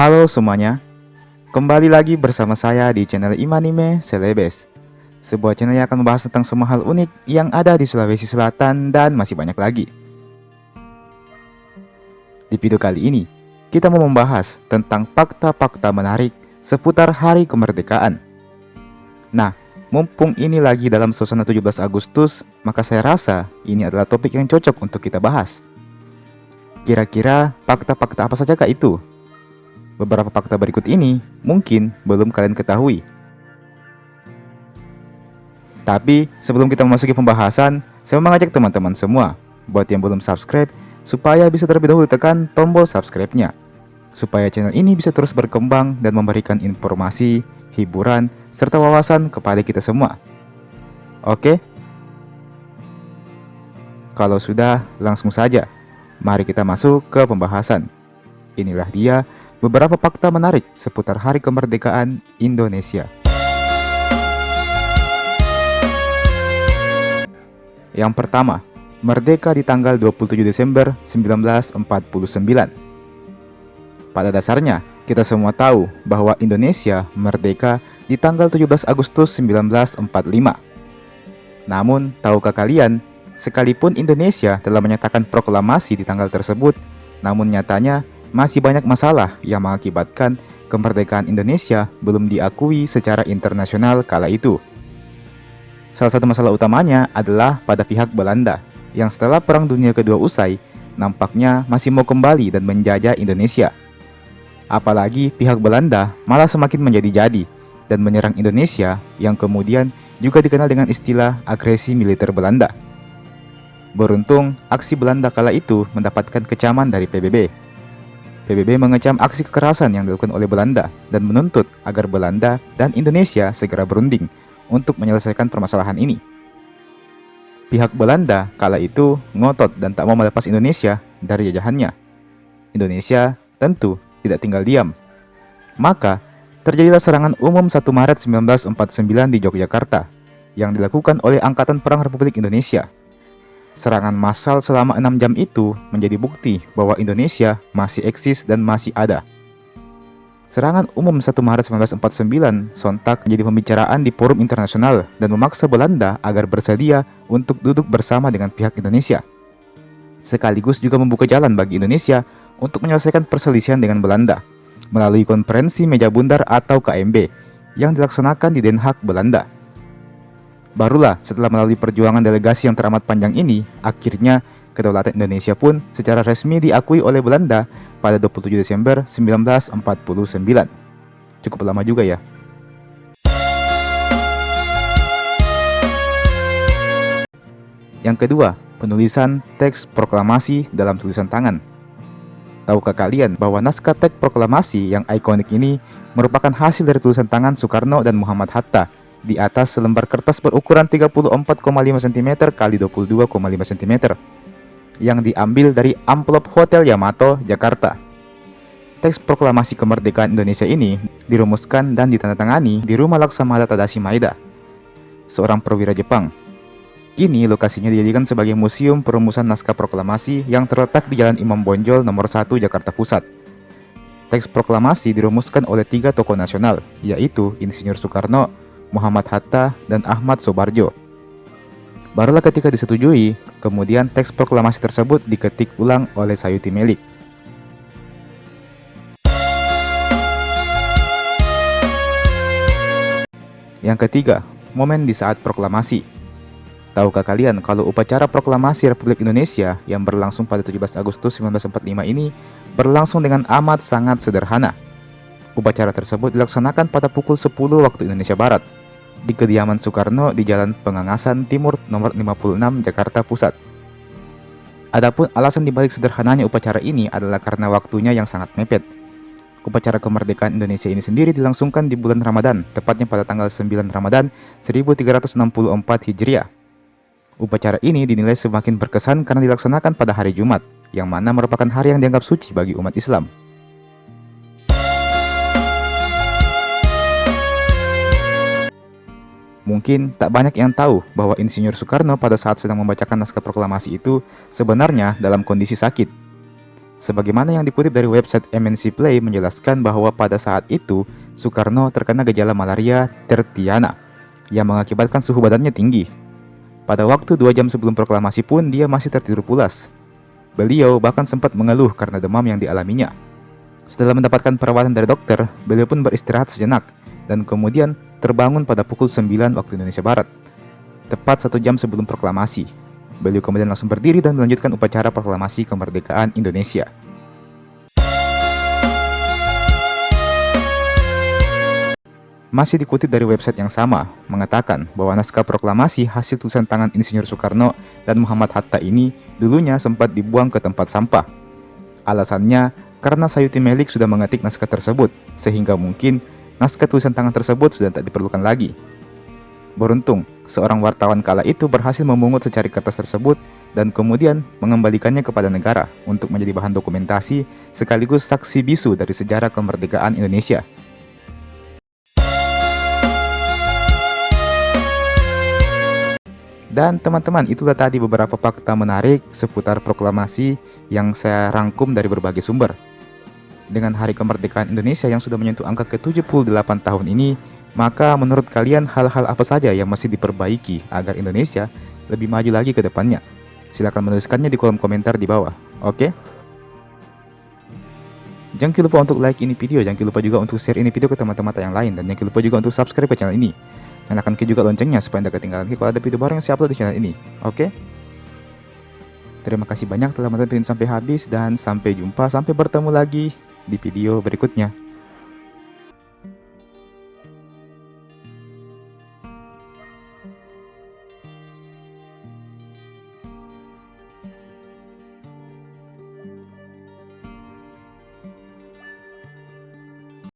Halo semuanya, kembali lagi bersama saya di channel Imanime Celebes, sebuah channel yang akan membahas tentang semua hal unik yang ada di Sulawesi Selatan dan masih banyak lagi. Di video kali ini, kita mau membahas tentang fakta-fakta menarik seputar Hari Kemerdekaan. Nah, mumpung ini lagi dalam suasana 17 Agustus, maka saya rasa ini adalah topik yang cocok untuk kita bahas. Kira-kira fakta-fakta apa saja kah itu? Beberapa fakta berikut ini mungkin belum kalian ketahui. Tapi sebelum kita memasuki pembahasan, saya mengajak teman-teman semua buat yang belum subscribe supaya bisa terlebih dahulu tekan tombol subscribe-nya, supaya channel ini bisa terus berkembang dan memberikan informasi, hiburan, serta wawasan kepada kita semua. Oke? Kalau sudah, langsung saja. Mari kita masuk ke pembahasan. Inilah dia beberapa fakta menarik seputar Hari Kemerdekaan Indonesia. Yang pertama, merdeka di tanggal 27 Desember 1949. Pada dasarnya, kita semua tahu bahwa Indonesia merdeka di tanggal 17 Agustus 1945. Namun, tahukah kalian, sekalipun Indonesia telah menyatakan proklamasi di tanggal tersebut, namun nyatanya masih banyak masalah yang mengakibatkan kemerdekaan Indonesia belum diakui secara internasional kala itu. Salah satu masalah utamanya adalah pada pihak Belanda, yang setelah Perang Dunia Kedua usai, nampaknya masih mau kembali dan menjajah Indonesia. Apalagi pihak Belanda malah semakin menjadi-jadi dan menyerang Indonesia, yang kemudian juga dikenal dengan istilah agresi militer Belanda. Beruntung, aksi Belanda kala itu mendapatkan kecaman dari PBB. PBB mengecam aksi kekerasan yang dilakukan oleh Belanda dan menuntut agar Belanda dan Indonesia segera berunding untuk menyelesaikan permasalahan ini. Pihak Belanda kala itu ngotot dan tak mau melepas Indonesia dari jajahannya. Indonesia tentu tidak tinggal diam. Maka, terjadilah serangan umum 1 Maret 1949 di Yogyakarta yang dilakukan oleh Angkatan Perang Republik Indonesia. Serangan massal selama 6 jam itu menjadi bukti bahwa Indonesia masih eksis dan masih ada. Serangan umum 1 Maret 1949 sontak menjadi pembicaraan di forum internasional dan memaksa Belanda agar bersedia untuk duduk bersama dengan pihak Indonesia. Sekaligus juga membuka jalan bagi Indonesia untuk menyelesaikan perselisihan dengan Belanda melalui konferensi meja bundar atau KMB yang dilaksanakan di Den Haag, Belanda. Barulah setelah melalui perjuangan delegasi yang teramat panjang ini, akhirnya kedaulatan Indonesia pun secara resmi diakui oleh Belanda pada 27 Desember 1949. Cukup lama juga ya. Yang kedua, penulisan teks proklamasi dalam tulisan tangan. Tahukah kalian bahwa naskah teks proklamasi yang ikonik ini merupakan hasil dari tulisan tangan Soekarno dan Muhammad Hatta di atas selembar kertas berukuran 34,5 cm x 22,5 cm yang diambil dari amplop Hotel Yamato, Jakarta. Teks proklamasi kemerdekaan Indonesia ini dirumuskan dan ditandatangani di Rumah Laksamana Tadashi Maeda, seorang perwira Jepang. Kini lokasinya dijadikan sebagai museum perumusan naskah proklamasi yang terletak di Jalan Imam Bonjol nomor 1 Jakarta Pusat. Teks proklamasi dirumuskan oleh 3 tokoh nasional, yaitu Insinyur Soekarno, Muhammad Hatta, dan Ahmad Soebarjo. Barulah ketika disetujui, kemudian teks proklamasi tersebut diketik ulang oleh Sayuti Melik. Yang ketiga, momen di saat proklamasi. Tahukah kalian kalau upacara proklamasi Republik Indonesia yang berlangsung pada 17 Agustus 1945 ini berlangsung dengan amat sangat sederhana. Upacara tersebut dilaksanakan pada pukul 10 waktu Indonesia Barat di kediaman Soekarno di Jalan Pengangasan Timur nomor 56 Jakarta Pusat. Adapun alasan dibalik sederhananya upacara ini adalah karena waktunya yang sangat mepet. Upacara kemerdekaan Indonesia ini sendiri dilangsungkan di bulan Ramadan, tepatnya pada tanggal 9 Ramadan 1364 Hijriah. Upacara ini dinilai semakin berkesan karena dilaksanakan pada hari Jumat, yang mana merupakan hari yang dianggap suci bagi umat Islam. Mungkin tak banyak yang tahu bahwa Insinyur Soekarno pada saat sedang membacakan naskah proklamasi itu sebenarnya dalam kondisi sakit. Sebagaimana yang dikutip dari website MNC Play menjelaskan bahwa pada saat itu Soekarno terkena gejala malaria tertiana yang mengakibatkan suhu badannya tinggi. Pada waktu 2 jam sebelum proklamasi pun dia masih tertidur pulas. Beliau bahkan sempat mengeluh karena demam yang dialaminya. Setelah mendapatkan perawatan dari dokter, beliau pun beristirahat sejenak dan kemudian terbangun pada pukul 9 waktu Indonesia Barat, tepat 1 jam sebelum proklamasi. Beliau kemudian langsung berdiri dan melanjutkan upacara proklamasi kemerdekaan Indonesia. Masih dikutip dari website yang sama, mengatakan bahwa naskah proklamasi hasil tulisan tangan Insinyur Soekarno dan Muhammad Hatta ini dulunya sempat dibuang ke tempat sampah. Alasannya, karena Sayuti Melik sudah mengetik naskah tersebut, sehingga mungkin naskah tulisan tangan tersebut sudah tak diperlukan lagi. Beruntung, seorang wartawan kala itu berhasil memungut secari kertas tersebut dan kemudian mengembalikannya kepada negara untuk menjadi bahan dokumentasi sekaligus saksi bisu dari sejarah kemerdekaan Indonesia. Dan teman-teman, itulah tadi beberapa fakta menarik seputar proklamasi yang saya rangkum dari berbagai sumber. Dengan hari kemerdekaan Indonesia yang sudah menyentuh angka ke-78 tahun ini, maka menurut kalian hal-hal apa saja yang masih diperbaiki agar Indonesia lebih maju lagi ke depannya? Silahkan menuliskannya di kolom komentar di bawah, oke? Jangan lupa untuk like ini video, jangan lupa juga untuk share ini video ke teman-teman yang lain, dan jangan lupa juga untuk subscribe ke channel ini. Nyalakan juga loncengnya supaya tidak ketinggalan kalau ada video baru yang saya upload di channel ini, oke? Terima kasih banyak telah menonton sampai habis dan sampai jumpa, sampai bertemu lagi di video berikutnya.